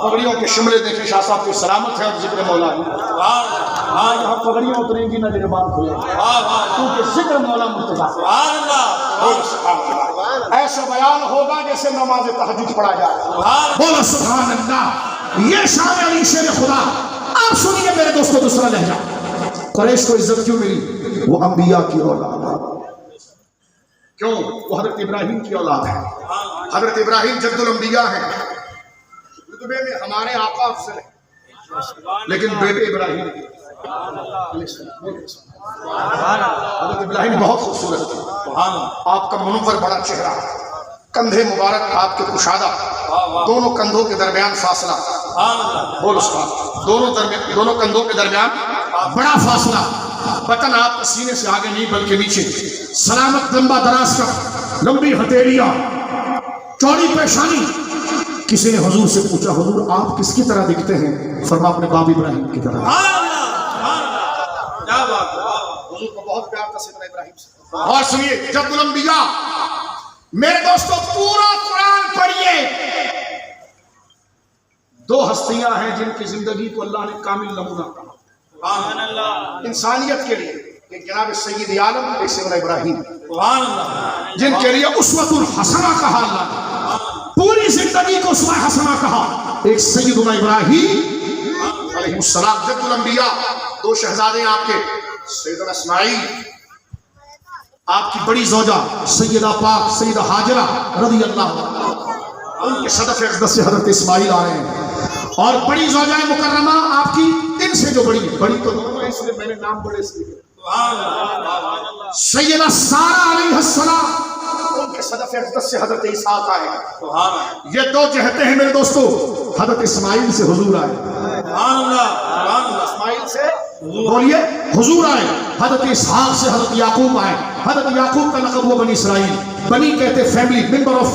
پگڑیوں کے شملے دیکھیں شاہ صاحب کی سلامت ہے اور ذکر مولا ہے. یہاں پگڑیاں اتریں گی نہ جربان کھلے کیونکہ ذکر مولا مرتضی. ایسا بیان ہوگا جیسے نماز تہجد پڑھا جائے. بولو سبحان اللہ. یہ شان علی شیر خدا. آپ سنیے میرے دوستو دوسرا لہجہ. قریش کو عزت کیوں ملی؟ وہ انبیاء کی اولاد. کیوں؟ وہ حضرت ابراہیم کی اولاد ہے. حضرت ابراہیم جد الانبیاء ہیں. رتبے میں ہمارے آقا افضل ہیں لیکن بیٹے ابراہیم حضرت ابراہیم بہت خوبصورت تھے. آپ کا منور بڑا چہرہ، کندھے مبارک آپ کے کشادہ، دونوں کندھوں کے درمیان فاصلہ. بولو سبحان. دونوں کندھوں کے درمیان بڑا فاصلہ. بطن آپ سینے سے آگے نہیں بلکہ نیچے. سلامت لمبا دراز کا، لمبی ہتھیلیاں، چوڑی پیشانی. کسی نے حضور سے پوچھا حضور آپ کس کی طرح دکھتے ہیں؟ فرمایا اپنے باپ ابراہیم کی طرح. حضور کو بہت پیار تھا سیدنا ابراہیم سے. اور سنیے جد الانبیاء. میرے دوستو پورا قرآن پڑھیے. دو ہستیاں ہیں جن کی زندگی کو اللہ نے کامل نمونہ کہا انسانیت کے لیے. ایک جناب سید عالم، ایک سیدنا ابراہیم، جن کے لیے اسوۃ الحسنہ کہا اللہ نے. پوری زندگی کو اسوہ حسنہ کہا. ایک سیدنا ابراہیم علیہ السلام جد الانبیاء. دو شہزادے آپ کے، سیدنا اسماعیل، آپ کی بڑی زوجہ سیدہ پاک سیدہ حاجرہ رضی اللہ عنہ. ان کے صدف اقدس سے حضرت اسماعیل آ رہے ہیں. اور بڑی زوجہ مکرمہ آپ کی ان سے جو بڑی ہے، بڑی تو دونوں ہیں اس لیے میں نے نام بڑے اس لیے، سیدہ سارہ علیہ السلام. ان کے صدف اقدس سے حضرت اسحاق آئے. یہ دو جہتیں ہیں میرے دوستو. حضرت اسماعیل سے حضور آئے. اسماعیل سے بولیے حضور آئے. حضرت اسحاق سے حضرت یعقوب آئے. حضرت یعقوب کا لقب ہوا بنی اسرائیل. بنی کہتے فیملی، ممبر آف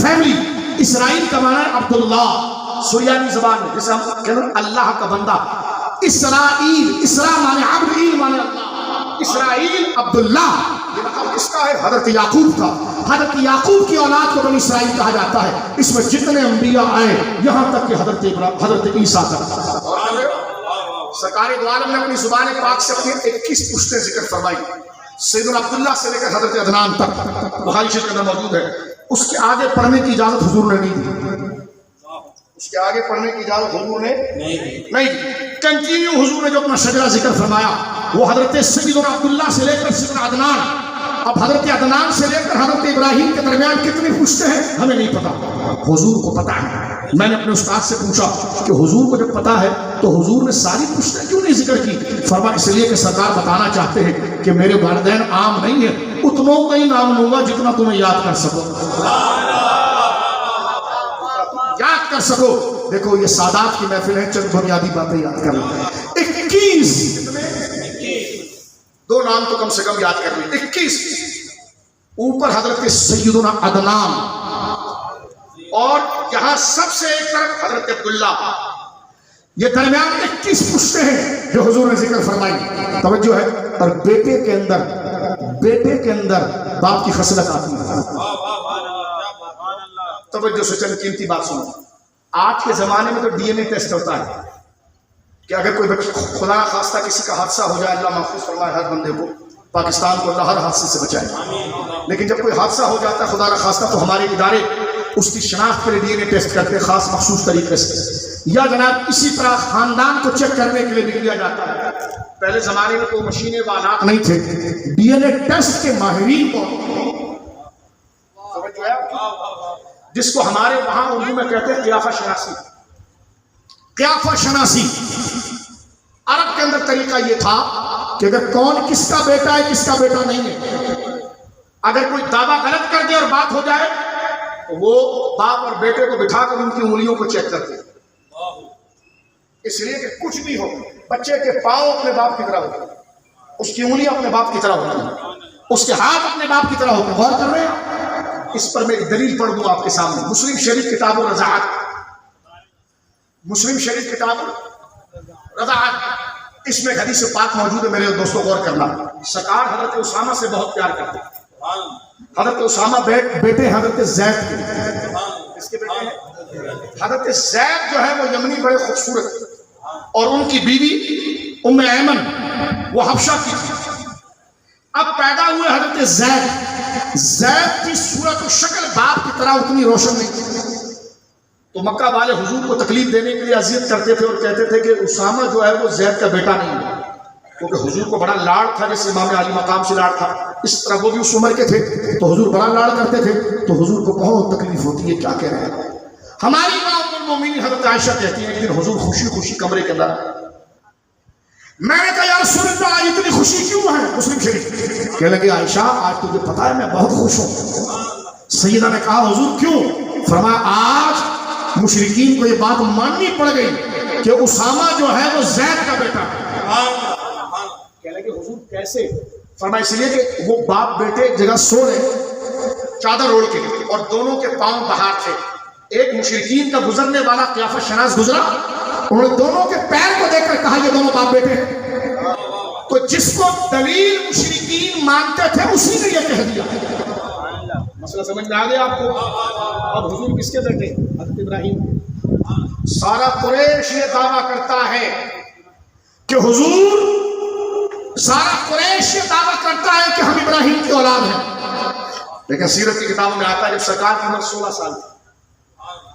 فیملی. اسرائیل کا معنی ہے عبداللہ. سریانی زبان میں جسے ہم کہتے ہیں اللہ کا بندہ. اسرائیل، اسرا معنی عبد، ایل معنی اللہ. اسرائیل عبداللہ. یہ لقب کس کا ہے؟ حضرت یعقوب کا. حضرت یعقوب کی اولاد کو بنی اسرائیل کہا جاتا ہے. اس میں جتنے انبیاء آئے یہاں تک کہ حضرت عیسیٰ تک. سرکار دو عالم نے اپنی زبان پاک سے اپنی 21 پشتیں ذکر فرمائی. سیدنا عبداللہ سے لے کر حضرت عدنان تک بخاری شریف کے اندر موجود ہے. اس کے آگے پڑھنے کی اجازت حضور نے نہیں دی. اس کے آگے پڑھنے کی اجازت حضور نے نہیں دی. کنٹینیو حضور نے جو اپنا شجرہ ذکر فرمایا وہ حضرت سیدنا عبداللہ سے لے کر سیدنا عدنان. اب حضرت عدنان سے لے کر حضرت ابراہیم کے درمیان کتنی پشتیں ہیں ہمیں نہیں پتا، حضور کو پتا ہے. میں نے اپنے استاد سے پوچھا کہ حضور کو جب پتا ہے تو حضور نے ساری پشتیں کیوں نہیں ذکر کی؟ فرمایا اس لیے کہ سرکار بتانا چاہتے ہیں کہ میرے والدین عام نہیں ہیں، اتنوں کا ہی نام لوں گا جتنا تمہیں یاد کر سکو، یاد کر سکو. دیکھو یہ سادات کی محفل ہے، چند بنیادی باتیں یاد کر لیں. 21 دو نام تو کم سے کم یاد کر لیں. 21 اوپر حضرت سیدنا عدنان اور یہاں سب سے ایک طرف حضرت عبداللہ. یہ درمیان 21 پشتیں ہیں جو حضور نے ذکر فرمائی. توجہ ہے. اور بیٹے کے اندر باپ کی خصلت آتی ہے. توجہ سے چند قیمتی بات سنو. آج کے زمانے میں تو ڈی این اے ٹیسٹ ہوتا ہے کہ اگر کوئی خدا خواستہ کسی کا حادثہ ہو جائے، اللہ محفوظ فرمائے ہر بندے کو، پاکستان کو اللہ ہر حادثے سے بچائے. لیکن جب کوئی حادثہ ہو جاتا ہے خدا خواستہ تو ہمارے ادارے اس کی شناخت کے لیے ڈی این اے ٹیسٹ کرتے ہیں خاص مخصوص طریقے سے. یا جناب اسی طرح خاندان کو چیک کرنے کے لیے بھی لیا جاتا ہے. پہلے زمانے میں کوئی مشینیں والات نہیں تھے. ڈی این اے ٹیسٹ کے ماہرین کو، جس کو ہمارے وہاں اردو میں کہتے ہیں قیافہ شناسی. قیافہ شناسی عرب کے اندر طریقہ یہ تھا کہ اگر کون کس کا بیٹا ہے کس کا بیٹا نہیں ہے، اگر کوئی دعویٰ غلط کر دے اور بات ہو جائے تو وہ باپ اور بیٹے کو بٹھا کر ان کی انگلیوں کو چیک کرتے. اس لیے کہ کچھ بھی ہو، بچے کے پاؤں اپنے باپ کی طرح ہوتے ہیں، اس کی انگلیاں اپنے باپ کی طرح ہوتی ہیں، اس کے ہاتھ اپنے باپ کی طرح ہوتے ہیں. غور کر رہے ہیں؟ اس پر میں ایک دلیل پڑھ دوں آپ کے سامنے. مسلم شریف کتاب الرضاعت، مسلم شریف کتاب الرضاعت، اس میں حدیث پاک موجود ہے. میرے دوستوں غور کرنا. سرکار حضرت اسامہ سے بہت پیار کرتے ہیں. حضرت اسامہ بیٹے حضرت زید کے. اس کے بیٹے ہیں حضرت زید جو ہے وہ یمنی بڑے خوبصورت، اور ان کی بیوی ام ایمن وہ حبشہ کی تھی۔ اب پیدا ہوئے حضرت زید کی صورت و شکل باپ کی طرح اتنی روشن نہیں تھی، تو مکہ والے حضور کو تکلیف دینے کے لیے اذیت کرتے تھے اور کہتے تھے کہ اسامہ جو ہے وہ زید کا بیٹا نہیں ہے، کیونکہ حضور کو بڑا لاڑ تھا، جیسے امام علی مقام سے لاڑ تھا اس طرح وہ بھی اس عمر کے تھے، تو حضور بڑا لاڑ کرتے تھے، تو حضور کو بہت تکلیف ہوتی ہے، کیا کہہ رہے ہیں۔ ہماری ماں ام المومنین حضرت عائشہ کہتی ہیں کہ حضور خوشی خوشی کمرے کے اندر، میں نے کہا یا رسول اللہ آج اتنی خوشی کیوں ہے؟ مسلم شریف کہنے لگے عائشہ آج تجھے پتا ہے میں بہت خوش ہوں۔ سیدہ نے کہا حضور کیوں؟ فرمایا آج مشرکین کو یہ بات ماننی پڑ گئی کہ اسامہ جو ہے وہ زید کا بیٹا ہے۔ کہنے لگے حضور کیسے؟ فرمایا اس لیے کہ وہ باپ بیٹے ایک جگہ سو رہے چادر اوڑھ کے، اور دونوں کے پاؤں باہر تھے، ایک مشرکین کا گزرنے والا قیافہ شناس گزرا، انہوں نے دونوں کے پیر کو دیکھ کر کہا یہ دونوں باپ بیٹے ہیں، تو جس کو دلیل مشرکین مانتے تھے اسی نے یہ کہہ دیا۔ مسئلہ سمجھ میں آ گیا آپ کو؟ اب حضور کس کے بیٹے؟ حضرت ابراہیم۔ سارا قریش یہ دعویٰ کرتا ہے کہ حضور، سارا قریش یہ دعویٰ کرتا ہے کہ ہم ابراہیم کی اولاد ہیں، لیکن سیرت کی کتابوں میں آتا ہے جب سرکار کی عمر 16 سال تھی،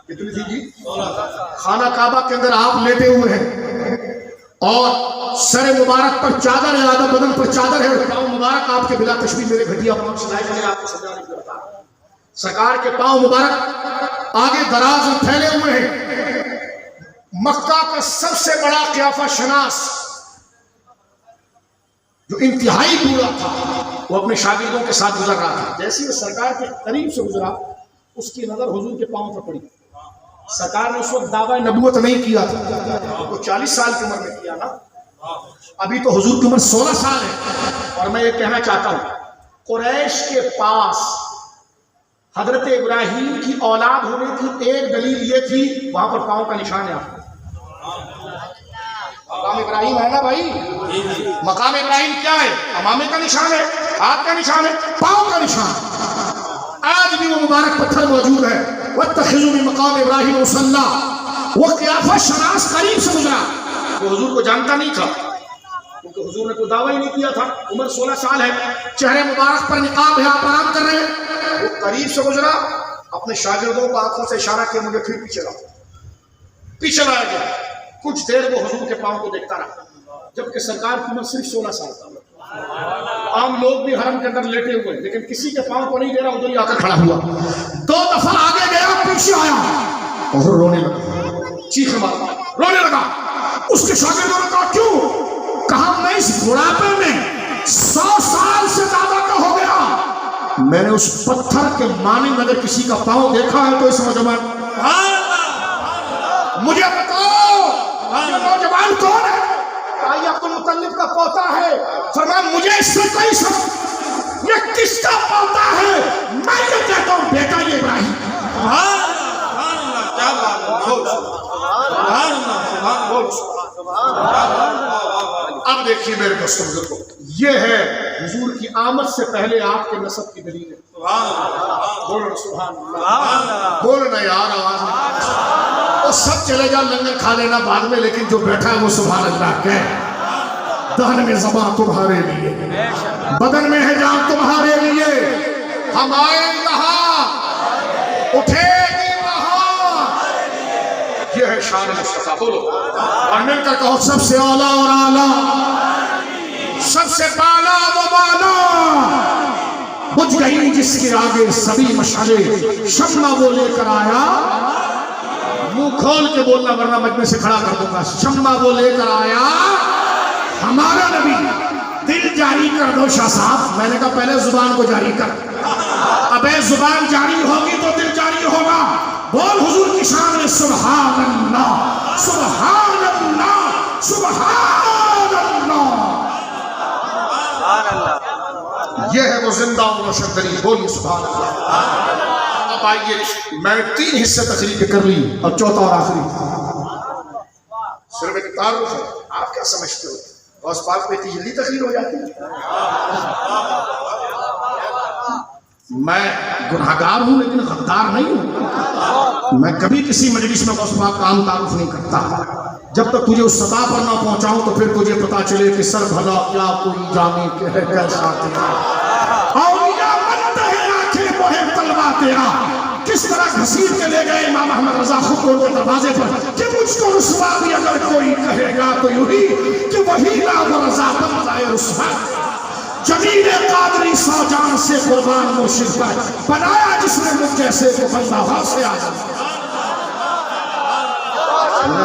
کتنی تھی جی؟ خانہ کعبہ کے اندر آپ لیٹے ہوئے ہیں اور سر مبارک پر چادر ہے، آدھا بدن پر چادر ہے، اور پاؤں مبارک آپ کے بلا تشبیہ میرے گھٹیا پاؤں سلائے میں آپ کو سمجھانے کے بتا رہا ہوں۔ سرکار کے پاؤں مبارک آگے دراز اور پھیلے ہوئے ہیں۔ مکہ کا سب سے بڑا قیافہ شناس جو انتہائی بوڑھا تھا وہ اپنے شاگردوں کے ساتھ گزر رہا تھا، جیسے وہ سرکار کے قریب سے گزرا اس کی نظر حضور کے پاؤں پر پڑی۔ سرکار نے اس وقت دعویٰ نبوت نہیں کیا تھا، وہ 40 سال کی عمر میں کیا نا، ابھی تو حضور کی عمر 16 سال ہے۔ اور میں یہ کہنا چاہتا ہوں قریش کے پاس حضرت ابراہیم کی اولاد ہونے کی ایک دلیل یہ تھی، وہاں پر پاؤں کا نشان ہے۔ آپ مقام ابراہیم ہے نا بھائی، مقام ابراہیم کیا ہے؟ امامے کا نشان ہے، ہاتھ کا نشان ہے، پاؤں کا نشان۔ آج بھی وہ مبارک پتھر موجود ہے۔ وَاتَّخِذُوا مِن مقام ابراہیم مُصَلَّىٰ، وہ قیافہ شناس قریب سے گزرا، وہ حضور کو جانتا نہیں تھا کیونکہ حضور نے کوئی دعویٰ ہی نہیں کیا تھا۔ عمر 16 سال ہے، چہرے مبارک پر نقاب ہے، آپ آرام کر رہے ہیں، وہ قریب سے گزرا، اپنے شاگردوں کو آنکھوں سے اشارہ کیا مجھے پھر پیچھے لاؤ، پیچھے لایا گیا۔ کچھ دیر وہ حضور کے پاؤں کو دیکھتا رہا، جبکہ سرکار کی عمر صرف 16 سال تھا۔ عام لوگ بھی حرم کے اندر لیٹے ہوئے، لیکن کسی کے پاؤں کو نہیں دے رہا، ادھر ہی آ کر کھڑا ہوا، 2 دفعہ آگے گیا، پیچھے آیا اور رونے لگا، چیخ مارا، رونے لگا۔ اس کے شاگردوں نے کہا کیوں؟ کہا میں اس بڑھاپے میں 100 سال سے زیادہ کا ہو گیا، میں نے اس پتھر کے مانند اگر کسی کا پاؤں دیکھا ہے تو اس نوجوان، مجھے بتاؤ یہ نوجوان کون ہے؟ آئی عبد المطلب کا پوتا ہے۔ فرمایا مجھے اس سے کوئی سب، یہ کس کا پوتا ہے؟ میں یہ کہتا ہوں بیٹا یہ ابراہیم۔ اب دیکھیے میرے دوستوں بزرگوں، یہ ہے حضور کی آمد سے پہلے آپ کے نسب کی دلیل ہے۔ بولو سبحان اللہ، بولو نا یار آواز میں۔ وہ سب چلے جا لنگر کھا لینا بعد میں، لیکن جو بیٹھا ہے وہ سبحان اللہ کہے۔ دہن میں زبان تمہارے لیے، بدن میں ہے جان تمہارے لیے، ہم آئے یہاں اٹھے گی وہاں، یہ ہے شان مصطفیٰ۔ بولو اور مل کر کہو سب سے اولا اور اعلیٰ، سب سے بالا و بالا، بجھ گئی جس کے آگے سبھی مشعلیں، شمع وہ لے کر آیا، منہ کھول کے بولنا ورنہ مجمع سے کھڑا کر دوں گا، شمع وہ لے کر آیا ہمارا نبی، دل جاری کر دو شاہ صاحب۔ میں نے کہا پہلے زبان کو جاری کر، ابے زبان جاری ہوگی تو دل جاری ہوگا۔ بول حضور کی شان میں سبحان اللہ، سبحان اللہ، سبحان اللہ۔ یہ ہے وہ زندہ و روشن دلیل، بولیے سبحان اللہ۔ اب آئیے، میں نے 3 حصے تقریر کے کر لی، اور چوتھا اور آخری صرف ایک تعارف ہے۔ آپ کیا سمجھتے ہو غوث پاک پہ اتنی جلدی تقریر ہو جاتی ہے؟ میں گناہگار ہوں لیکن غدار نہیں ہوں. میں کبھی کسی مجلس میں غوث پاک کا عام تعارف نہیں کرتا. جب تک تجھے اس سطح پر نہ پہنچاؤں تو پھر تجھے پتا چلے کہ سر بھلا کیا کوئی جانے کے کیسا تیرا اولیاء بنتے ہیں آنکھیں موہے طلبہ تیرا. کس طرح گھسیٹ کے لے گئے امام احمد رضا خود کو دروازے پر کہ مجھ کو رسوا بھی اگر کوئی کہے گا تو یوں ہی کہ وہی نام رضا بن جائے رسوا. جمیل قادری سو جان سے قربان مرشد کا بنایا جس نے مجھ جیسے کو بندہ ہاں سے آزم.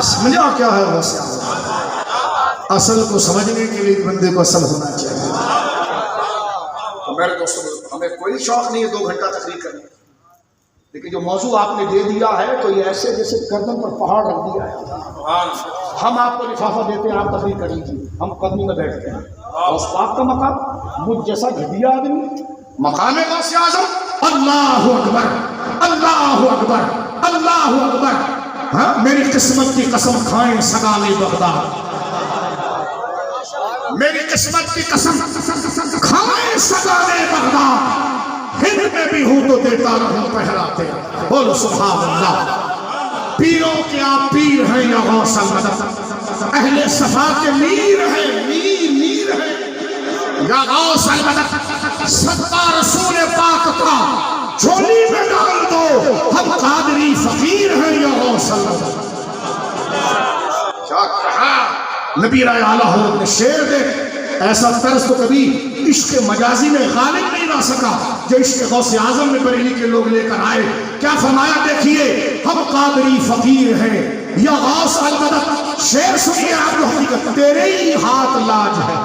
سمجھا کیا ہے غوث اعظم؟ اصل کو سمجھنے کے لیے بندے کو اصل ہونا چاہیے. میرے دوستوں ہمیں کوئی شوق نہیں ہے 2 گھنٹہ تقریر کرنے، لیکن جو موضوع آپ نے دے دیا ہے تو یہ ایسے جیسے گردن پر پہاڑ رکھ دیا ہے. ہم آپ کو لفافہ دیتے ہیں، آپ تقریر کر لیجیے، ہم قدمی میں بیٹھتے ہیں. غوث پاک کا مقام مجھ جیسا گھٹیا آدمی مقام غوث اعظم. اللہ اکبر اللہ اکبر اللہ اکبر. ہاں میری قسمت کی قسم کھائیں سگانے بغداد، میری قسمت کی قسم کھائیں سگانے بغداد. ہند میں بھی ہوں تو دیتا رہوں پہراتے. بولو سبحان اللہ. پیروں کے آپ پیر ہیں یا غوث المدد، اہل صفا کے میر ہیں، میر ہیں یا غوث المدد. صدقہ رسول پاک کا جھولی میں ڈال دو، ہم قادری فقیر ہیں یا غوث المدد. کیا کہا نبی رائے اعلیٰ حضرت نے شعر دے. ایسا طرز تو کبھی عشق مجازی میں غالب نہیں رہ سکا جو عشق غوث اعظم میں بریلی کے لوگ لے کر آئے. کیا فرمایا دیکھیے، ہم قادری فقیر ہیں یا غوث المدد. شعر سنیے آپ جو حقیقت تیرے ہی ہاتھ لاج ہے.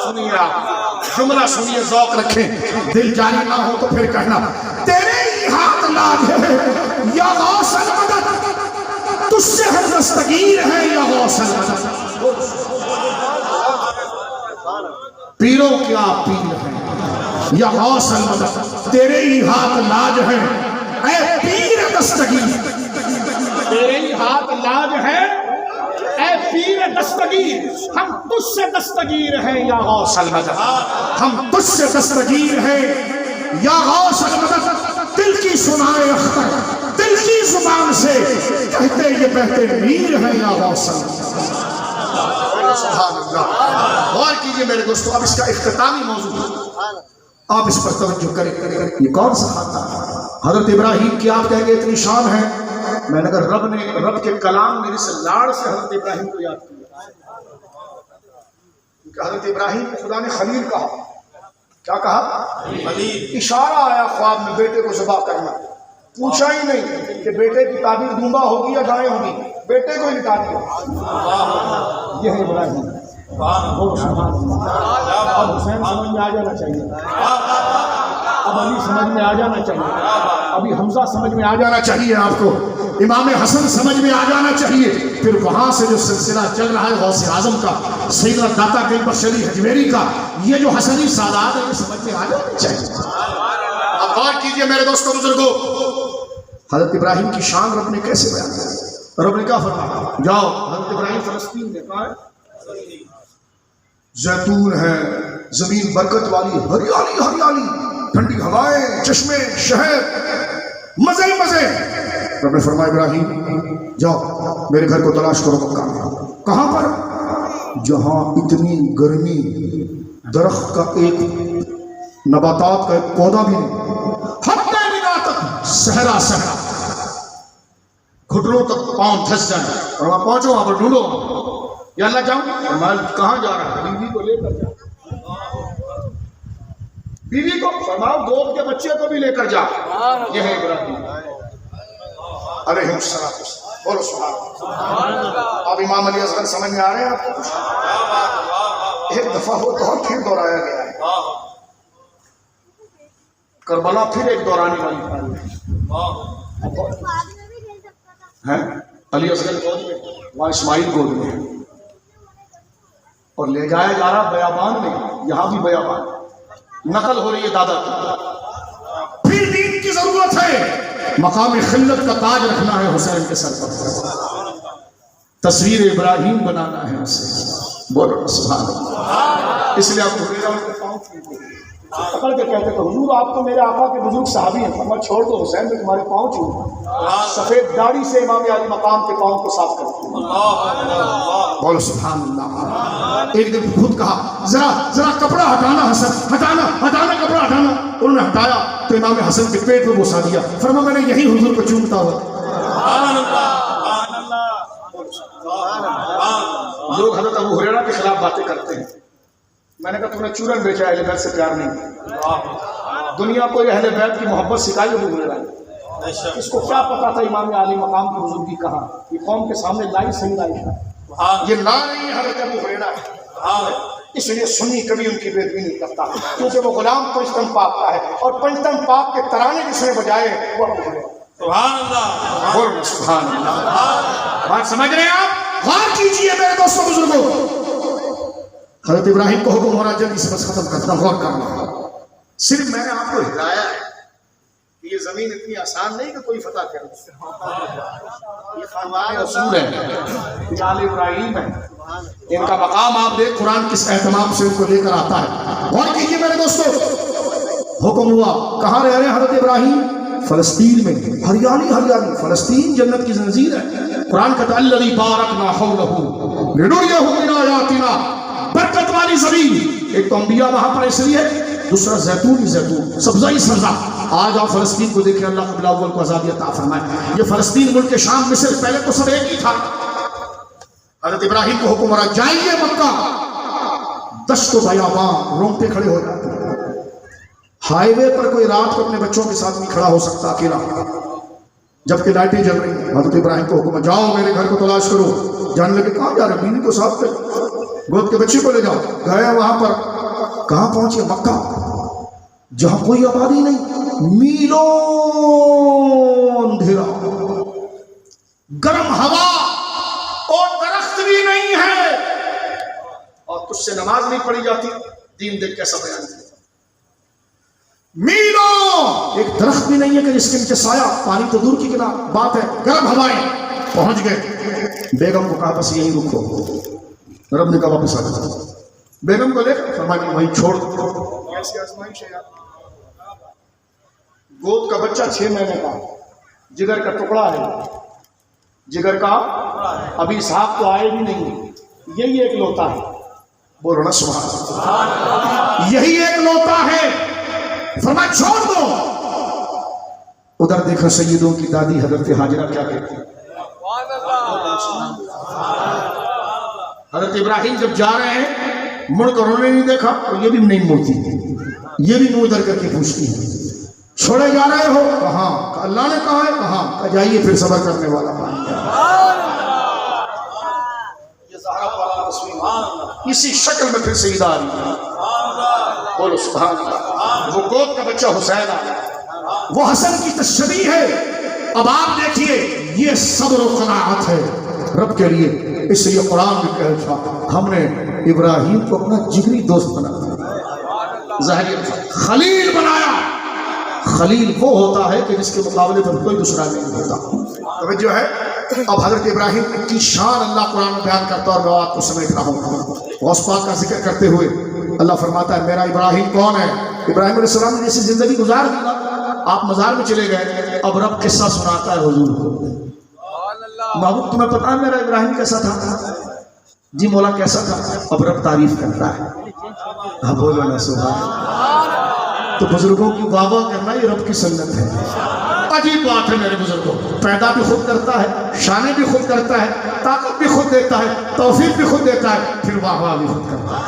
سنیے آپ جملہ سنیے، ذوق رکھیں، دل جاری نہ ہو تو پھر کہنا تیرے ہی ہاتھ لاج ہے یا غوث المدد. تجھ سے ہر دستگیر ہے یا غوث المدد. پیروں کے آپ پیر ہیں یا غوث المدد، تیرے ہی ہاتھ لاج ہے اے پیر دستگیر. تیرے ہی ہاتھ لاج ہے اے پیر دستگیر. ہم تجھ سے دستگیر ہیں یا غوث المدد، ہم تجھ سے دستگیر ہیں یا غوث المدد. دل کی سنائے اختر، دل کی زبان سے کہتے یہ بہتے میر ہیں یا غوث المدد. سبحان اللہ. غور کیجئے میرے دوستو، اب اس کا اختتامی موضوع آپ اس پر توجہ کریں. یہ کون سا خاندان؟ حضرت ابراہیم کی آپ کہیں گے اتنی شان ہے. میں نے اگر رب کے کلام میرے سے لاڑ سے حضرت ابراہیم کو یاد کیا، کیونکہ حضرت ابراہیم کو خدا نے خلیل کہا. کیا کہا؟ خلیل. اشارہ آیا خواب میں بیٹے کو ذبح کرنا. پوچھا ہی نہیں کہ بیٹے کی تعبیر دونگا ہوگی یا گائے ہوگی، بیٹے کو ہی لٹا دیا. یہ ہے ابراہیم. اب حسین سمجھ میں آ جانا چاہیے، اب علی سمجھ میں آ جانا چاہیے، ابھی حمزہ سمجھ میں آ جانا چاہیے، آپ کو امام حسن سمجھ میں آ جانا چاہیے. پھر وہاں سے جو سلسلہ چل رہا ہے غوث اعظم کا، سیدنا داتا گنج بخش علی حجویری کا، یہ جو حسنی سادات ہے یہ سمجھ میں آ جانا چاہیے. اب غور کیجئے میرے دوستوں بزرگوں، حضرت ابراہیم کی شان رب نے کیسے بیان کی. رب نے کیا فرمایا؟ جاؤ حضرت ابراہیم فلسطین میں کہاں ہے؟ زیتون ہے، زمین برکت والی، ہریالی ہریالی، ٹھنڈی ہوائیں، چشمے، شہد، مزے مزے. رب نے فرمایا ابراہیم جاؤ میرے گھر کو تلاش کرو مکہ. کہاں پر؟ جہاں اتنی گرمی، درخت کا ایک نباتات کا ایک پودا بھی نہیں، ہفتے نگاہ تک صحرا صحرا، گھٹنوں تک پاؤں دھس جائیں. اور وہاں پہنچو، وہاں پر ڈھونڈو. یا اللہ جاؤں؟ میں کہاں جا رہا ہے؟ بیوی کو لے کر جا. بیوی کو فرماؤ گود کے بچے کو بھی لے کر جا. یہ ہے ابراہیم علیہ السلام. بولو سبحان اللہ. اب امام علی اصغر سمجھ میں آ رہے ہیں آپ کو؟ ایک دفعہ وہ دور پھر دہرایا گیا ہے. کربلا پھر ایک دورانی والی ہے. علی اصغر گود میں، وہاں اسماعیل گود میں، اور لے جایا جا رہا بیابان میں. یہاں بھی بیابان، نقل ہو رہی ہے دادا کی. پھر دین کی ضرورت ہے، مقام خلت کا تاج رکھنا ہے حسین کے سر پر، تصویر ابراہیم بنانا ہے اسے. بولو سبحان اللہ. اس لیے آپ کو پکڑ کے کہتے کہ حضور آپ تو میرے آقا کے بزرگ صحابی ہیں. فرمایا چھوڑ دو حسین، میں تمہارے پاؤں چھوڑوں. سفید داڑھی سے امام علی مقام کے پاؤں کو صاف کرتے ہیں. بولو سبحان اللہ. ایک دن خود کہا ذرا کپڑا ہٹانا حسن، ہٹانا کپڑا ہٹانا. انہوں نے ہٹایا تو امام حسن کے پیٹ میں بوسا دیا. فرمایا میں نے یہی حضور کو چومتا ہوا. لوگ حضرت ابو ہریرہ کے خلاف باتیں کرتے ہیں. میں نے کہا تم نے چورن بیچا، اہل بیت سے پیار نہیں. دنیا کو اہل بیت کی محبت سکھائی ابو ہریرہ نے. اس کو کیا پتا تھا امام علی مقام کی بزرگی کہاں؟ یہ قوم کے سامنے لائی صحیح لائی تھا. یہ لا نہیں حضرت ابو ہریرہ ہے. اس لیے سنی کبھی ان کی بے ادبی نہیں کرتا، کیونکہ وہ غلام پنجتن پاک کا ہے، اور پنجتن پاک کے ترانے جس نے بجائے وہ ابو ہریرہ. سبحان اللہ، بول سبحان اللہ. بات سمجھ رہے ہیں آپ؟ غور کیجئے میرے دوستوں بزرگوں. حضرت ابراہیم کو حکم ہو رہا جلدی سے بس ختم کرتا. غور کرنا، صرف میں نے آپ کو ہدایا ہے کہ یہ زمین اتنی آسان نہیں کہ کوئی فتح کرے. یہ خاندان رسول ہے، جال ابراہیم ہے. ان کا مقام آپ دیکھ قرآن کس اہتمام سے ان کو لے کر آتا ہے. غور کیجئے میرے دوستوں. حکم ہوا کہاں رہ رہے ہیں حضرت ابراہیم؟ فلسطین میں. ہریالی ہریالی. فلسطین جنت کی زنجیر ہے. قرآن کہتا ہے الذی بارکنا حولہ لنریہ من آیاتنا. برکت والی زمین. ایک تو انبیاء وہاں پر اس لیے، دوسرا زیتون ہی زیتون، سبزہ ہی سبزہ. آج آپ فلسطین کو دیکھیں، اللہ قبل اول کو آزادی عطا فرمائے. یہ فلسطین ملک شام مصر پہلے تو سب ایک ہی تھا. حضرت ابراہیم کو حکم رہا جائیے مکہ. دشت و بیابان، رونگٹے کھڑے ہو جاتے ہیں. ہائی وے پر کوئی رات کو اپنے بچوں کے ساتھ نہیں کھڑا ہو سکتا اکیلا، جبکہ لائٹیں جل رہی ہیں. حضرت ابراہیم کو حکم جاؤ میرے گھر کو تلاش کرو. جاننے لگے کہاں جا رہے؟ بیوی کو ساتھ پہ، گود کے بچے کو لے جاؤ. گئے وہاں پر. کہاں پہنچے؟ مکہ، جہاں کوئی آبادی نہیں، میلوں اندھیرا، گرم ہوا اور درخت بھی نہیں ہے. اور تجھ سے نماز نہیں پڑھی جاتی. دین دیکھ کیسا بیان کیا. میلوں ایک درخت بھی نہیں ہے کہ جس کے نیچے سایہ. پانی تو دور کی بات ہے، گرم ہوائیں. پہنچ گئے. بیگم کو کہا بس یہیں رکو. رب نے کہا واپس آ جاؤ. بیگم کو لے کر فرمایا وہیں چھوڑ دو. ایسی آزمائش ہے یار. گود کا بچہ 6 مہینے کا، جگر کا ٹکڑا ہے. جگر کا ابھی اسحاق تو آئے بھی نہیں. یہی ایک لوتا ہے. بولو نا سبحان اللہ. یہی ایک لوتا ہے. فرمایا چھوڑ دو. ادھر دیکھا سیدوں کی دادی حضرت حاجرہ کیا کہتی ہے. حضرت ابراہیم جب جا رہے ہیں مڑ کر انہوں نے نہیں دیکھا تو یہ بھی نہیں مڑتی. یہ بھی منہ ادھر کر کے پوچھتی ہے چھوڑے جا رہے ہو؟ کہاں؟ اللہ نے کہا ہے. کہاں؟ کہا جائیے پھر صبر کرنے والا پانی. یہ زہرا پاک کی تصویر اسی شکل میں پھر سیدہ آ رہی ہے. بولو سبحان اللہ. وہ گود کا بچہ حسین آ، وہ حسن کی تشبیہ ہے. اب آپ دیکھیے یہ صبر و قناعت ہے رب کے لیے. اس لیے قرآن بھی کہتا ہم نے ابراہیم کو اپنا جگری دوست بنایا، ظاہری خلیل بنایا. خلیل وہ ہوتا ہے کہ جس کے مقابلے پر کوئی دوسرا نہیں ہوتا. توجہ ہے. اب حضرت ابراہیم کی شان اللہ قرآن میں بیان کرتا اور میں آپ کو سمیٹ رہا ہوں. غوث پاک کا ذکر کرتے ہوئے اللہ فرماتا ہے میرا ابراہیم کون ہے؟ ابراہیم علیہ السلام نے جیسی زندگی گزار دی نا، آپ مزار میں چلے گئے. اب رب قصہ سناتا ہے حضور کو. محبوب تمہیں پتا ہے میرا ابراہیم کیسا تھا؟ جی مولا کیسا تھا؟ اب رب تعریف کرتا ہے. ہاں بولو نا سبحان اللہ. تو بزرگوں کی واہ واہ کرنا یہ رب کی سنت ہے. عجیب بات ہے میرے بزرگوں. پیدا بھی خود کرتا ہے، شانے بھی خود کرتا ہے، طاقت بھی خود دیتا ہے، توفیق بھی خود دیتا ہے، پھر واہ واہ بھی خود کرتا ہے.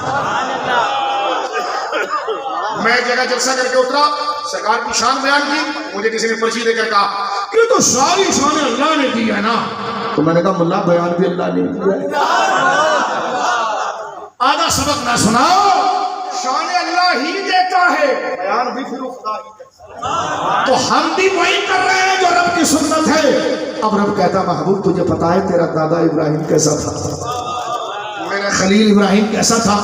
میں ایک جگہ جلسہ کر کے اترا، سرکار کی شان بیان کی. مجھے کسی نے پرچی دے کر کہا یہ تو ساری شان اللہ نے دی ہے نا. تو میں نے کہا ملا بیان بھی اللہ نے دیا ہے. آدھا سبق نہ سناؤ. شان اللہ ہی دیتا ہے، بیان بھی پھر خدا ہی دیتا ہے. تو ہم بھی وہی کر رہے ہیں جو رب کی سنت ہے. اب رب کہتا محبوب تجھے پتا ہے تیرا دادا ابراہیم کیسا تھا، میرا خلیل ابراہیم کیسا تھا؟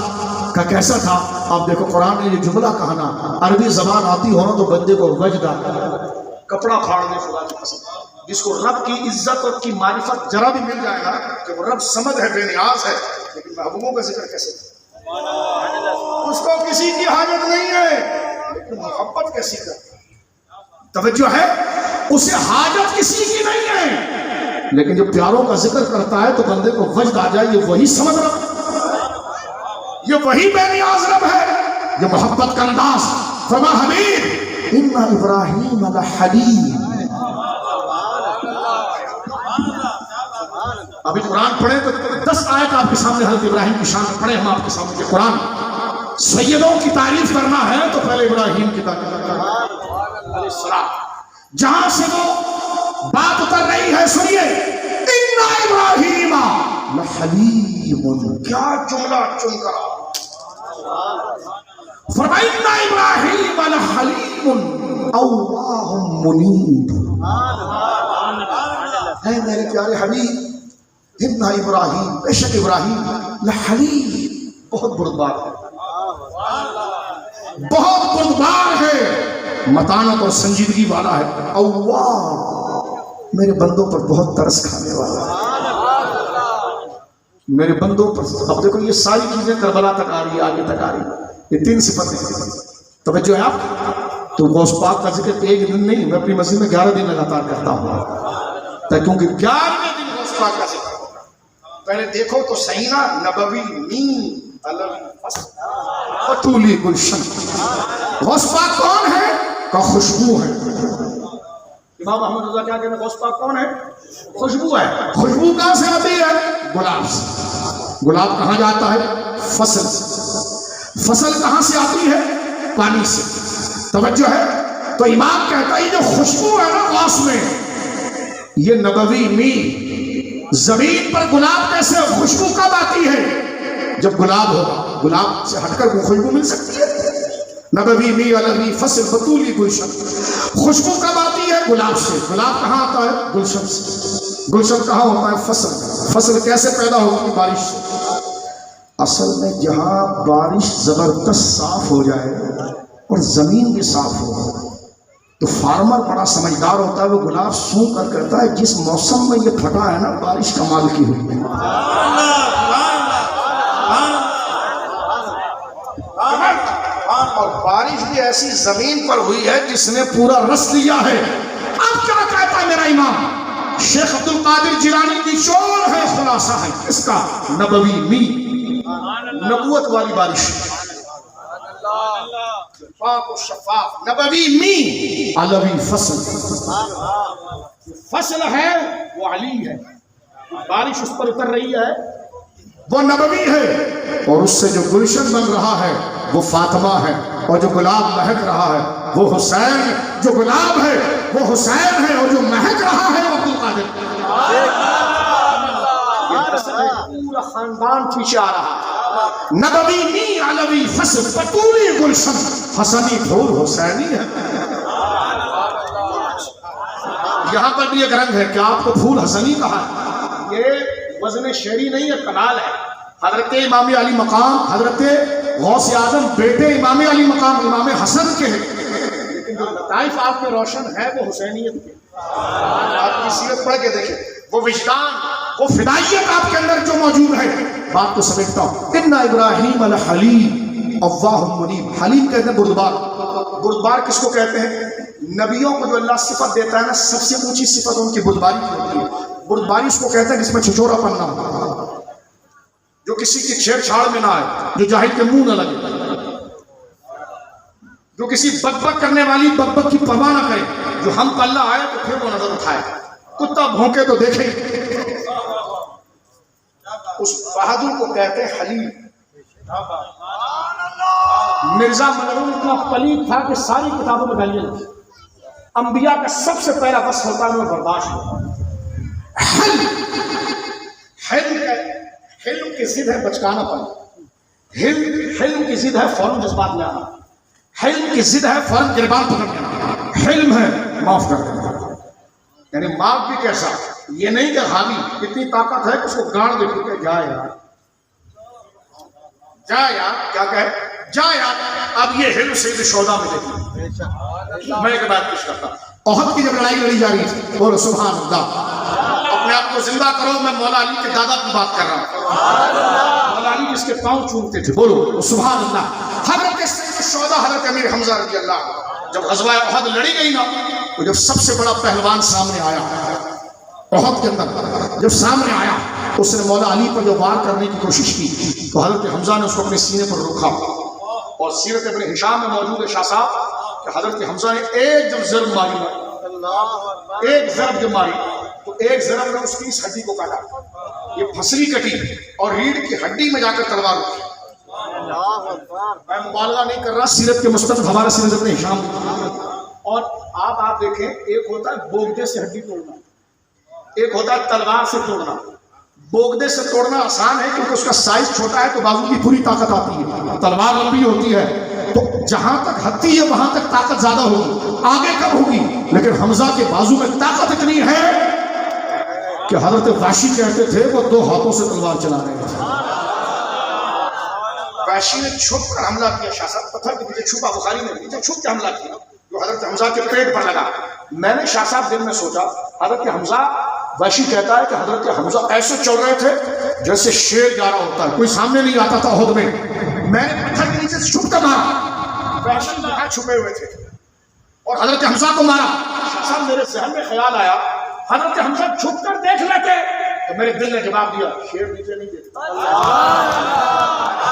کا کیسا تھا؟ آپ دیکھو قرآن نے یہ جملہ کہا نا، عربی زبان آتی ہو نا تو بندے کو وجدہ کپڑا پھاڑنے خدا کی قسم. جس کو رب کی عزت اور کی معرفت ذرا بھی مل جائے گا کہ وہ رب صمد ہے، بے نیاز ہے. لیکن محبوبوں کا ذکر کیسے؟ اس کو کسی کی حاجت نہیں ہے. محبت کیسی کرتا توجہ ہے، اسے حاجت کسی کی نہیں ہے، لیکن جب پیاروں کا ذکر کرتا ہے تو بندے کو وجد آ جائے، یہ وہی سمجھ رہا، یہ وہی بے نیاز رب ہے، یہ محبت کا انداز۔ فرما حبیب ان ابراہیم لحلیم۔ ابھی قرآن پڑھیں تو 10 آیت آپ کے سامنے حضرت ابراہیم کی شان پڑھیں ہم آپ کے سامنے کہ قرآن سیدوں کی تعریف کرنا ہے تو پہلے ابراہیم کی تعریف کرنا ہے علیہ السلام۔ جہاں سے وہ بات اتر رہی ہے سنیے، ان ابراہیم لحلیم، کیا جملہ چن کر فرمایا ان ابراہیم لحلیم اوواہ منیب۔ اے میرے پیارے حبیب، ان ابراہیم، بے شک ابراہیم لحلیم، بہت بردبار ہے، بہت بردبار ہے، متانت اور سنجیدگی والا ہے، اوہ میرے بندوں پر بہت ترس کھانے والا ہے، میرے بندوں پر۔ اب دیکھو یہ ساری چیزیں کربلا تک آ رہی ہے، آگے تک آ رہی ہے، یہ 3 صفتیں۔ توجہ ہے آپ، تو غوث پاک کا ذکر ایک دن نہیں، میں اپنی مسجد میں 11 دن لگاتار کرتا ہوں، کیونکہ 11ویں دن غوث پاک کا ذکر۔ پہلے دیکھو تو صحیح نا، نبوی می علوی فتولی گلشن۔ غوث پاک کون ہے؟ کا خوشبو ہے۔ امام احمد رضا کیا کہتے ہیں غوث پاک کون ہے؟ خوشبو ہے۔ خوشبو کہاں سے آتی ہے؟ گلاب سے۔ گلاب کہاں جاتا ہے؟ فصل سے۔ فصل کہاں سے آتی ہے؟ پانی سے۔ توجہ ہے، تو امام کہتا ہے یہ جو خوشبو ہے نا غوث میں، یہ نبوی می۔ زمین پر گلاب کیسے خوشبو کب آتی ہے؟ جب گلاب ہوگا، گلاب سے ہٹ کر وہ خوشبو مل سکتی ہے؟ نبوی می علوی فصل فتولی گلشن۔ خوشبو کب آتی ہے؟ گلاب سے۔ گلاب کہاں آتا ہے؟ گلشن سے۔ گلشن کہاں ہوتا ہے؟ فصل۔ فصل کیسے پیدا ہوتی ہے؟ بارش سے۔ اصل میں جہاں بارش زبردست صاف ہو جائے اور زمین بھی صاف ہو تو فارمر بڑا سمجھدار ہوتا ہے، وہ گلاب سو کر کرتا ہے جس موسم میں یہ پھٹا ہے نا، بارش کمال کی ہوئی ہے، اور بارش بھی ایسی زمین پر ہوئی ہے جس نے پورا رس لیا ہے۔ اب کیا کہتا ہے میرا امام شیخ عبد القادر جیلانی کی شور ہے، خلاصہ ہے اس کا، نبوی می، نبوت والی بارش، پاک و شفاف، نبوی می علوی فصل۔ فصل ہے وہ علی ہے، بارش اس پر اتر رہی ہے وہ نبوی ہے، اور اس سے جو گلشن بن رہا ہے وہ فاطمہ ہے، اور جو گلاب مہک رہا ہے وہ حسین ہے، جو گلاب ہے وہ حسین ہے، اور جو مہک رہا ہے وہ عبد القادر۔ پورا خاندان پیچھے آ رہا ہے، نبوی می علوی فصل فتولی گلشن، حسنی پھول حسینی ہے۔ یہاں پر بھی ایک رنگ ہے کہ آپ کو پھول حسنی کہا ہے، یہ وزن شعری نہیں ہے، کمال ہے۔ حضرت امام علی مقام، حضرت غوث اعظم بیٹے امام علی مقام امام حسن کے ہیں، لیکن جو لطائف آپ میں روشن ہے وہ حسینیت کے۔ آپ کی سیرت پڑھ کے دیکھیں، وہ وجدان، وہ فدائیت آپ کے اندر جو موجود ہے۔ بات کو سمجھتا ہوں، ان ابراہیم الحلیم اوواہ منیب۔ حلیم کہتے ہیں بردبار۔ بردبار کس کو کہتے ہیں؟ نبیوں کو جو اللہ صفت دیتا ہے نا، سب سے اونچی صفت ان کی بردباری کی ہوتی ہے۔ بردباری اس کو کہتے ہیں جس میں چھچورا پن نہ ہو، جو کسی کی چھیڑ چھاڑ میں نہ آئے، جو جاہل کے منہ نہ لگے، جو کسی بک بک کرنے والی بک بک کی پرواہ نہ کرے، جو ہم پلہ آئے تو پھر وہ نظر اٹھائے، کتا بھونکے تو دیکھے۔ اس بہادر کو کہتے ہیں حلیم۔ مرزا منرون اتنا پلید تھا کہ ساری کتابوں میں گالیاں لکھی۔ انبیاء کا سب سے پہلا وصف ہوتا ہے انہیں برداشت۔ حلم کی ضد ہے بچکانا پن، حلم کی ضد ہے فوراً جذبات میں آنا، حلم کی ضد ہے فوراً گربان پکڑ لینا، حلم ہے معاف کر دینا۔ یعنی معاف بھی کیسا؟ یہ نہیں کہ حاوی اتنی طاقت ہے کہ اس کو گاڑ دے کہ جا یار، جا یار، کیا کہے؟ جا یار۔ اب یہ حلم سید شہداء میں دیکھیں، میں ایک بات پیش کرتا ہوں، احد کی جب لڑائی لڑی جا رہی تھی، بولو سبحان اللہ، اپنے آپ کو زندہ کرو، میں مولا علی کے دادا کی بات کر رہا ہوں، مولا علی جس کے پاؤں چومتے تھے، بولو سبحان اللہ۔ حضرت سید الشہداء حضرت امیر حمزہ رضی اللہ عنہ جب غزوہ احد لڑی گئی نا، تو جب سب سے بڑا پہلوان سامنے آیا احد کے اندر، جب سامنے آیا اس نے مولا علی پر جو وار کرنے کی کوشش کی تو حضرت حمزہ نے اس کو اپنے سینے پر روکا. اور سیرت ابن ہشام میں موجود ہے شاہ صاحب کہ حضرت حمزہ نے ایک جب ضرب ماری نا، ایک ضرب جب ماری تو ایک ضرب نے اس کی اس ہڈی کو کاٹا، یہ پھسلی کٹی اور ریڑھ کی ہڈی میں جا کر تلوار اٹھی. میں مبالغہ نہیں کر رہا، سیرت کے مستند ہمارا سیرت ابن ہشام. اور آپ دیکھیں، ایک ہوتا ہے بوگدے سے ہڈی توڑنا، ایک ہوتا ہے تلوار سے توڑنا. بوگدے سے توڑنا آسان ہے کیونکہ اس کا سائز چھوٹا ہے تو بازو کی پوری طاقت آتی ہے، تلوار لمبی ہوتی ہے تو جہاں تک ہتھی ہے وہاں تک طاقت زیادہ ہوگی، آگے کم ہوگی. لیکن حمزہ کے بازو میں طاقت اتنی ہے کہ حضرت وحشی کہتے تھے وہ 2 ہاتھوں سے تلوار چلا رہے تھے. وحشی نے چھپ کر حملہ کیا، شاہ صاحب پتھر کے پیچھے چھپا، بخاری نے پیچھے چھپ کے حملہ کیا جو حضرت حمزہ کے پیٹ پر لگا. میں نے شاہ صاحب دل میں سوچا حضرت حمزہ، وحشی کہتا ہے کہ حضرت حمزہ ایسے چل رہے تھے جیسے شیر جا رہا ہوتا ہے، کوئی سامنے نہیں آتا تھا احد میں. میں نے پتھر کے نیچے چھپ کر مارا، وحشی وہاں چھپے ہوئے تھے اور حضرت حمزہ کو مارا. شاہ صاحب میرے ذہن میں خیال آیا حضرت حمزہ چھپ کر دیکھ لیتے تو میرے دل نے جواب دیا شیر نیچے نہیں دیکھتا.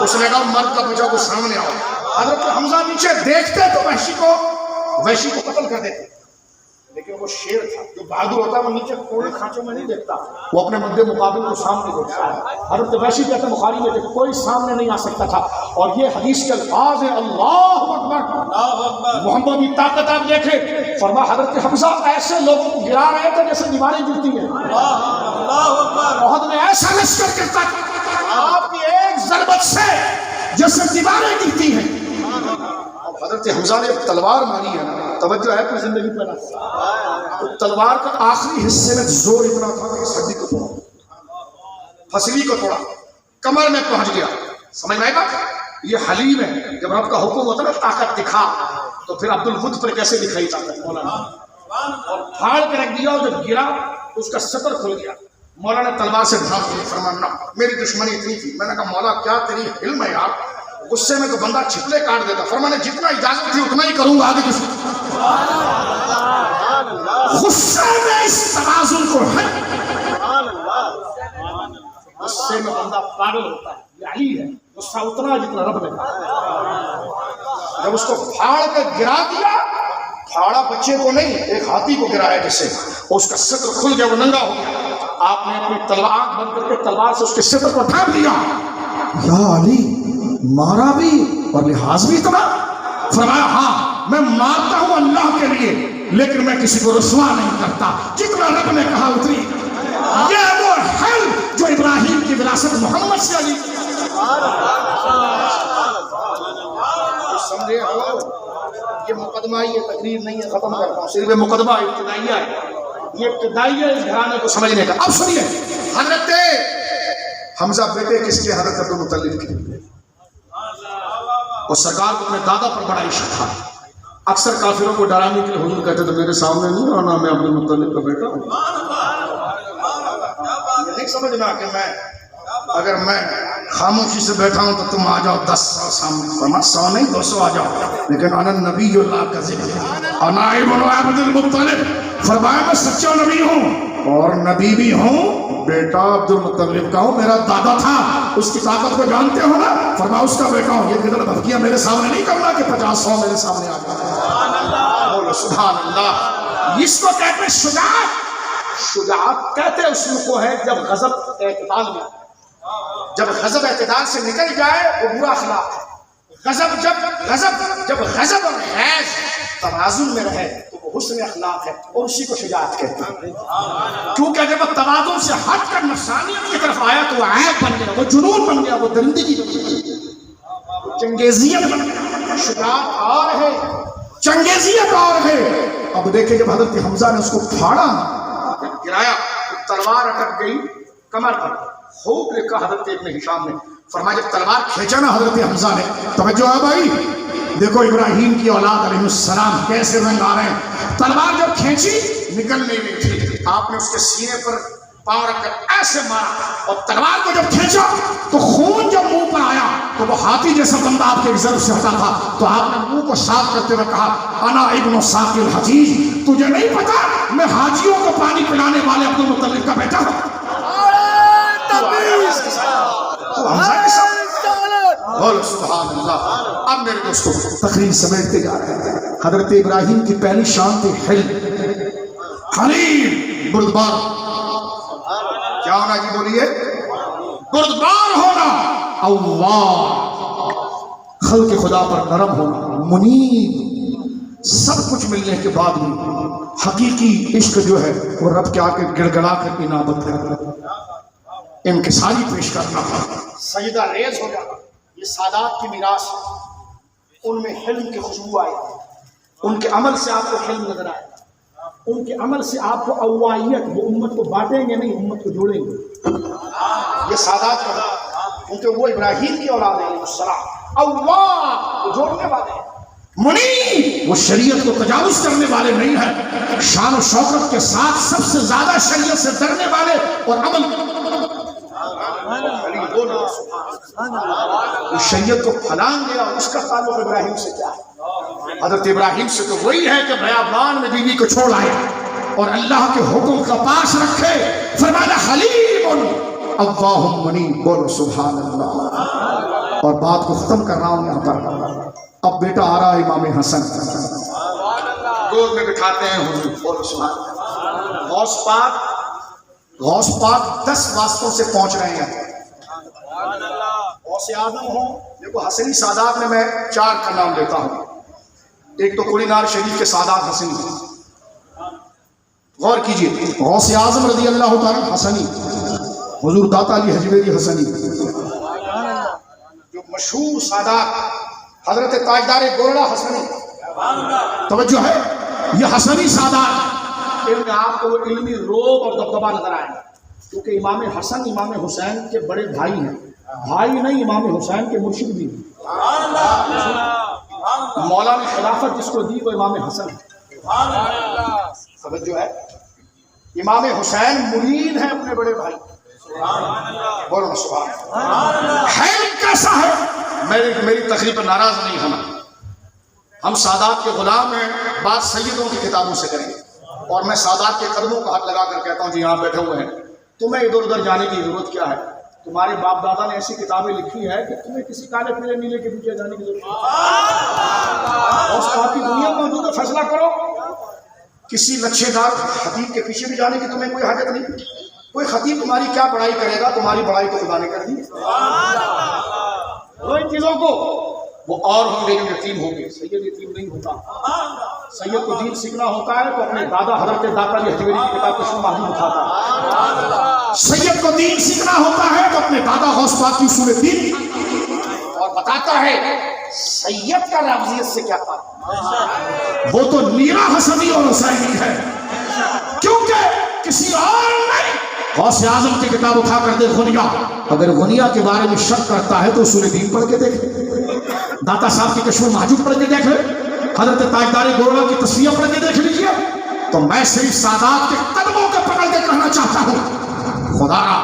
اس نے کہا مرد کا بچہ کو سامنے آؤ. حضرت حمزہ نیچے دیکھتے تو وحشی کو قتل کر دیتے. لیکن وہ شیر تھا جو بہادر ہوتا ہے، وہ نیچے کوئی کھانچوں میں نہیں دیکھتا، وہ اپنے مد مقابل کو سامنے دیکھتا ہے. حضرت وحشی کہتے ہیں بخاری میں دیکھو کوئی سامنے نہیں آ سکتا تھا. اور یہ حدیث کے الفاظ ہیں، اللہ اکبر، محمد کی طاقت آپ دیکھیں. فرمایا حضرت حمزہ ایسے لوگوں کو گرا رہے تھے جیسے دیواریں گرتی ہیں. احد میں ایسا لشکر کرتا آپ کی ایک ضربت سے جیسے دیواریں گرتی ہیں. حضرت حمزہ نے تلوار ماری ہے نا، توجہ ہے کوئی زندگی پہ نہ، تو تلوار کا آخری حصے میں زور اتنا تھا کہ اس ہڈی کو توڑا، پھسلی کو توڑا، کمر میں پہنچ گیا. سمجھ میں آئی بات؟ یہ حلیم ہے. جب رب کا حکم ہوتا ہے نا طاقت دکھا، تو پھر عبد الود پر کیسے دکھائی طاقت مولانا، اور پھاڑ کے رکھ دیا. اور جب گرا اس کا سطر کھل گیا. مولانا نے تلوار سے ڈھانپ دیا، فرمایا میری دشمنی اتنی تھی. میں نے کہا مولا کیا تیری علم ہے یار، غصے میں تو بندہ چھپلے کاٹ دیتا. فرمایا نے جتنا اجازت تھی اتنا ہی کروں گا، آگے کچھ غصے میں اس توازن کو ہے. غصے میں بندہ پاگل ہوتا ہے، یہ علی ہے، غصہ اتنا جتنا رب نے کہا. جب اس کو پھاڑ کے گرا دیا، پھاڑا بچے کو نہیں ایک ہاتھی کو گرایا جیسے، اس کا سطر کھل گیا، وہ ننگا ہو گیا. آپ نے اپنی تلوار بند کر کے تلوار سے اس کے سطر کو ڈھانپ دیا. یا علی مارا بھی اور لحاظ بھی اتنا؟ فرمایا ہاں میں مارتا ہوں اللہ کے لیے، لیکن میں کسی کو رسوا نہیں کرتا، جتنا رب نے کہا اتنی. یہ وہ ہے جو ابراہیم کی وراثت محمد سے علی. سمجھے ہو؟ یہ مقدمہ، یہ تقریر نہیں ہے، ختم کرتا ہوں، صرف مقدمہ ابتدائیہ ہے، یہ ابتدائیہ اس گھرانے کو سمجھنے کا. اب سنیے، حضرت حمزہ بیٹے کس کے؟ حضرت عبد المطلب کے. اور سرکار کو اپنے دادا پر بڑا عشق تھا. اکثر کافروں کو ڈرانے کے لیے حضور کہتے تھے میرے سامنے نہیں آنا، میں عبد المطلب کا بیٹا ہوں. یہ نہیں سمجھنا کہ اگر میں خاموشی سے بیٹھا ہوں تو تم آ جاؤ 10 سامنے، 100 نہیں 200 آ جاؤ، لیکن انا نبی اللہ کا ذکر انا ابن عبد المطلب. فرمایا میں سچا نبی ہوں اور نبی بھی ہوں، بیٹا عبد المطلب کا ہوں. میرا دادا تھا، اس کی طاقت کو جانتے ہو نا، فرمایا اس کا بیٹا ہوں. یہ کتنا بھٹکیاں میرے سامنے نہیں کرنا کہ 50-100 میرے سامنے آ جائے. بولو سبحان اللہ. اس کو کہتے ہیں شجاعت. شجاعت کہتے ہیں اس کو ہے جب غضب اعتدال میں، جب غضب اعتدال سے نکل جائے وہ برا اخلاق ہے. جب غضب اور غیظ توازن میں رہے تو وہ حسن اخلاق ہے، اور اسی کو شجاعت کہتے ہیں. کیونکہ جب وہ توازن سے ہٹ کر نفسانیت کی طرف آیا تو وہ عیب بن گیا، وہ جنون بن گیا، وہ درندگی بن گئی، وہ چنگیزیت بن گئی. شجاعت اور ہے، چنگیزیت اور ہے. اب دیکھیں جب حضرت حمزہ نے اس کو پھاڑا، گرایا، تلوار اٹک گئی کمر پر. خوب لکھا حضرت ابن ہشام نے، فرمایا جب تلوار کھینچا نا حضرت حمزہ نے، توجہ ہے بھائی، دیکھو ابراہیم کی اولاد علیہ السلام کیسے رنگ آ رہے ہیں. تلوار جب کھینچی نکل نہیں رہی تھی، آپ نے اس کے سینے پر پاؤں رکھ کر ایسے مارا، اور تلوار کو جب کھینچا تو خون جب منہ پر آیا تو وہ ہاتھی جیسا بندہ آپ کے ضرب سے ہٹا تھا تو آپ نے منہ کو صاف کرتے ہوئے کہا انا ابن ساقی الحجیج، تجھے نہیں پتا میں حاجیوں کو پانی پلانے والے عبد المطلب کا بیٹا ہوں؟ تو حمزہ کے ساتھ بولو سبحان اللہ۔ اب میرے دوستوں تقریر سمیٹتے جا رہے ہیں۔ حضرت ابراہیم کی پہلی شان تھی حلم، حلیم، بردبار۔ کیا ہونا جی بولیے؟ بردبار ہونا، اللہ خلق خدا پر نرم ہونا، منیب، سب کچھ ملنے کے بعد بھی حقیقی عشق جو ہے وہ رب کے آگے گڑ گڑا کر انابت کرنا، انکساری پیش کرنا، سجدہ ریز ہو جانا، یہ سادات کی میراث ہے۔ ان میں حلم کی خوشبو آئے، ان کے عمل سے آپ کو حلم نظر آئے، ان کے عمل سے آپ کو اوائیت، وہ امت کو بانٹیں گے نہیں، امت کو جوڑیں گے۔ یہ سادات کا کیونکہ وہ ابراہیم کی اولاد ہے علیہ السلام، اللہ کو جوڑنے والے ہیں، منیب، وہ شریعت کو تجاوز کرنے والے نہیں ہیں، شان و شوکت کے ساتھ سب سے زیادہ شریعت سے ڈرنے والے اور عمل وہ شریعت کو پھلانگ گیا، اس کا تعلق ابراہیم سے کیا ہے؟ حضرت ابراہیم سے تو وہی ہے کہ بیابان میں بیوی کو چھوڑ آئے اور اللہ کے حکم کا پاس رکھے، فرمایا حلیم اللہم منیب، بولو سبحان اللہ۔ اور بات کو ختم کر رہا ہوں یہاں پر۔ اب بیٹا آ رہا ہے امام حسن، گود میں بٹھاتے ہیں حضور، بولو سبحان اللہ۔ غوث پاک 10 واسطوں سے پہنچ رہے ہیں۔ غوث اعظم ہوں، دیکھو حسنی سادات میں 4 کا نام لیتا ہوں۔ ایک تو کلینار شریف کے سادات حسنی، غور کیجئے، غوث اعظم رضی اللہ تعالیٰ حسنی، حضور داتا علی حجویری حسنی، جو مشہور سادات حضرت تاجدار گولڑا حسنی، توجہ ہے، یہ حسنی سادات علم آپ کو وہ علمی روب اور دبدبا نظر آئے گا، کیونکہ امام حسن امام حسین کے بڑے بھائی ہیں، بھائی نہیں امام حسین کے مرشد بھی ہیں۔ مولا نے خلافت جس کو دی وہ امام حسن ہے، توجہ ہے، امام حسین مرید ہیں اپنے بڑے بھائی، بولو سبحان اللہ۔ حلم کیسا ہے؟ میری تقریر پر ناراض نہیں ہونا، ہم سادات کے غلام ہیں، بات سیدوں کی کتابوں سے کریں گے، اور میں سادات کے قدموں کو ہاتھ لگا کر کہتا ہوں جی یہاں بیٹھے ہوئے ہیں، تمہیں ادھر ادھر جانے کی ضرورت کیا ہے؟ تمہارے باپ دادا نے ایسی کتابیں لکھی ہے کہ تمہیں کسی کالے پیلے نیلے کے پیچھے جانے کی ضرورت نہیں۔ اس بات کی دنیا موجود ہے، فیصلہ کرو، کسی لچھے دار خطیب کے پیچھے بھی جانے کی تمہیں کوئی حاجت نہیں۔ کوئی خطیب تمہاری کیا بڑائی کرے گا، تمہاری بڑائی تو خدا نے کر دی۔ ان چیزوں کو وہ اور ہوں گے جو یتیم ہوں گے، سید یتیم نہیں ہوتا، سید کو دین سیکھنا ہوتا ہے تو اپنے دادا حضرت داتا علی حجویری کی کتاب کشف مہدی اٹھاتا ہے۔ سید کو دین سیکھنا ہوتا ہے تو اپنے دادا غوث پاک کی اصول دین اور بتاتا ہے سید کا لفظیت سے کیا تعلق۔ وہ تو نیرا حسنی اور حسینی ہے، کیونکہ کسی اور نہیں۔ غوث اعظم کی کتاب اٹھا کر دے غنیہ، اگر غنیہ کے بارے میں شک کرتا ہے تو اصول دین پڑھ کے دیکھ، داتا صاحب کی کشف محجوب پڑھ کے دیکھ، حضرت تاجدار گولڑا کی تصویر پڑھ کے دیکھ لیجیے۔ تو میں صرف سادات کے قدموں کو پکڑ کے کہنا چاہتا ہوں، خدا را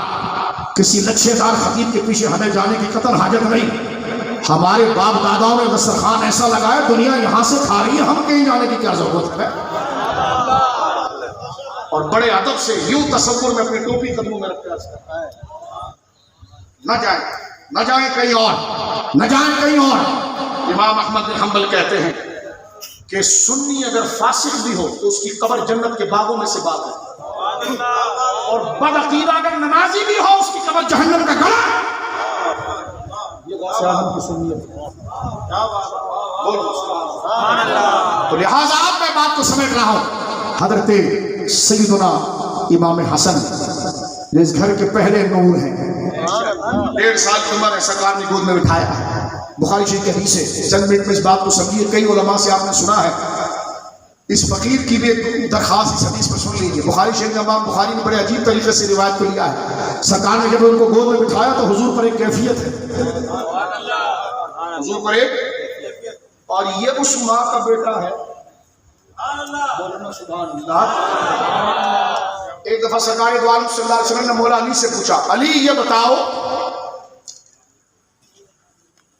کسی لچھے دار خطیب کے پیچھے ہمیں جانے کی قطر حاجت نہیں۔ ہمارے باپ داداؤں نے دسترخوان ایسا لگایا، دنیا یہاں سے کھا رہی ہے، ہم کہیں جانے کی کیا ضرورت ہے؟ اور بڑے ادب سے یوں تصور میں اپنی ٹوپی قدموں میں رکھ کرتا ہے، نہ جائیں کہیں اور، نہ جائیں کہیں اور۔ امام احمد بن حنبل کہتے ہیں کہ سنی اگر فاسق بھی ہو تو اس کی قبر جنت کے باغوں میں سے باغ ہے، اور بدعقیدہ اگر نمازی بھی ہو اس کی قبر جہنم کا گڑھا۔ یہ غوث اعظم کی سنیت ہے۔ تو لہٰذا اب میں بات کو سمیٹ رہا ہوں۔ حضرت سیدنا امام حسن جس گھر کے پہلے نور ہیں، 1.5 سال کی عمر ہے، سرکار نے گود میں بٹھایا ہے، بخاری شریف کے حدیث ہے، چند منٹ میں اس بات کو سمجھیے۔ کئی علماء سے آپ نے سنا ہے، اس فقیر کی بھی ایک درخواست اس حدیث پر سن لیجیے۔ بخاری شریف امام بخاری نے بڑے عجیب طریقے سے روایت کو لیا ہے۔ سرکار نے جب ان کو گود میں بٹھایا تو حضور پر ایک کیفیت ہے، حضور پر ایک، اور یہ اس ماں کا بیٹا ہے، بولنا سبحان اللہ۔ ایک دفعہ سرکار دو عالم صلی اللہ علیہ وسلم نے مولا علی سے پوچھا، علی یہ بتاؤ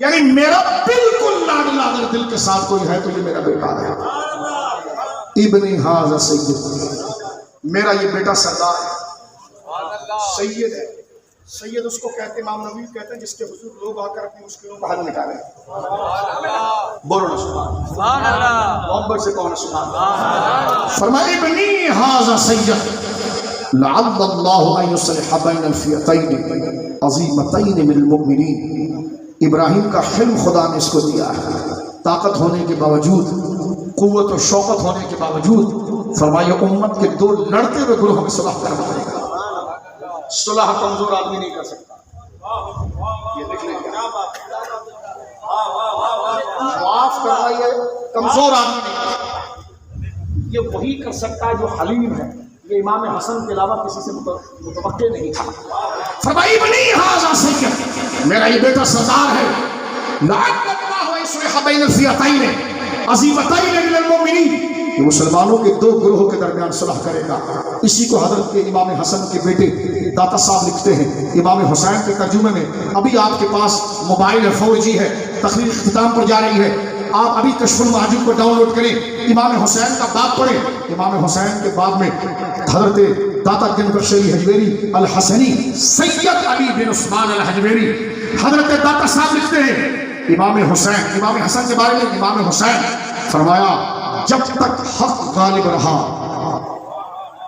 یعنی میرا بالکل لاڈلا اگر دل کے ساتھ کوئی ہے تو یہ میرا بیٹا ہے. ابن ھذا سید، میرا یہ بیٹا سردار ہے، سید ہے. سید اس کو کہتے ہیں، امام نبوی کہتے ہیں جس کے حضور لوگ آ کر اپنی مشکلوں کا حل نکالیں. بولو نا سبحان اللہ، محبت سے کہو نا سبحان اللہ. فرمایا ابنی ھذا سید لعل اللہ ان یصلح بین الفئتین عظیمتین من المؤمنین. ابراہیم کا حلم خدا نے اس کو دیا ہے، طاقت ہونے کے باوجود، قوت و شوقت ہونے کے باوجود فرمایا امت کے دو لڑتے ہوئے گروہوں میں صلح کروانے کا. صلح کمزور آدمی نہیں کر سکتا. یہ دیکھ لیں معاف کرنا یہ کمزور آدمی نہیں کر سکتا، یہ وہی کر سکتا ہے جو حلیم ہے. یہ امام حسن کے علاوہ کسی سے متوقع نہیں تھا. فرمائی ابنی ھذا سید، میرا یہ بیٹا سردار ہے. لعل اللہ ان یصلح بین الفئتین عظیمتین من المؤمنین، یہ مسلمانوں کے دو گروہوں کے درمیان صلح کرے گا. اسی کو حضرت کے امام حسن کے بیٹے داتا صاحب لکھتے ہیں امام حسین کے ترجمے میں. ابھی آپ کے پاس موبائل 4G ہے، تقریر اختتام پر جا رہی ہے، آپ ابھی کشف المحجوب کو ڈاؤن لوڈ کریں، امام حسین کا باب پڑھیں. امام حسین کے باب میں حضرت داتا جنگر شری حجویری الحسنی سید علی بن عثمان الحجویری حضرت داتا صاحب لکھتے ہیں امام حسین، امام حسن کے بارے میں امام حسین فرمایا جب تک حق غالب رہا